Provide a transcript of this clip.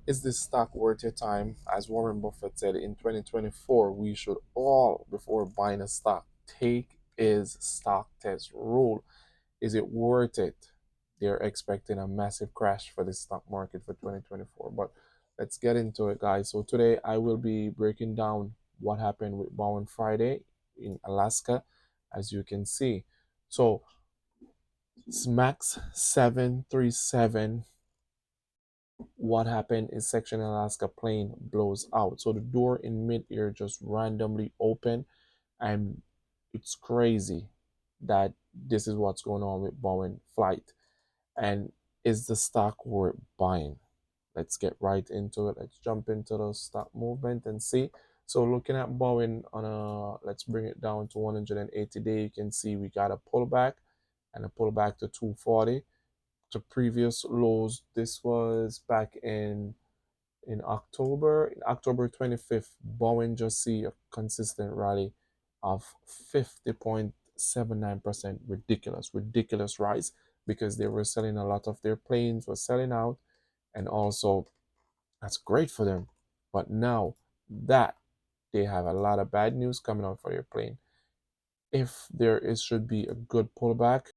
Is this stock worth your time? As Warren Buffett said in 2024, we should all, before buying a stock, take his stock test rule. Is it worth it? They're expecting a massive crash for the stock market for 2024. But let's get into it, guys. So today I will be breaking down what happened with Bowen Friday in Alaska, as you can see. So Max 737, what happened is section Alaska plane blows out. So the door in mid-air just randomly open, and it's crazy that this is what's going on with Boeing flight. And is the stock worth buying? Let's get right into it. Let's jump into the stock movement and see. So looking at Boeing on a, let's bring it down to 180 day, you can see we got a pullback and a pullback to 240 to previous lows. This was back in October 25th. Boeing just see a consistent rally of 50.79%. Ridiculous rise, because they were selling a lot of their planes were selling out, and also that's great for them. But now that they have a lot of bad news coming out for their plane, if there is should be a good pullback,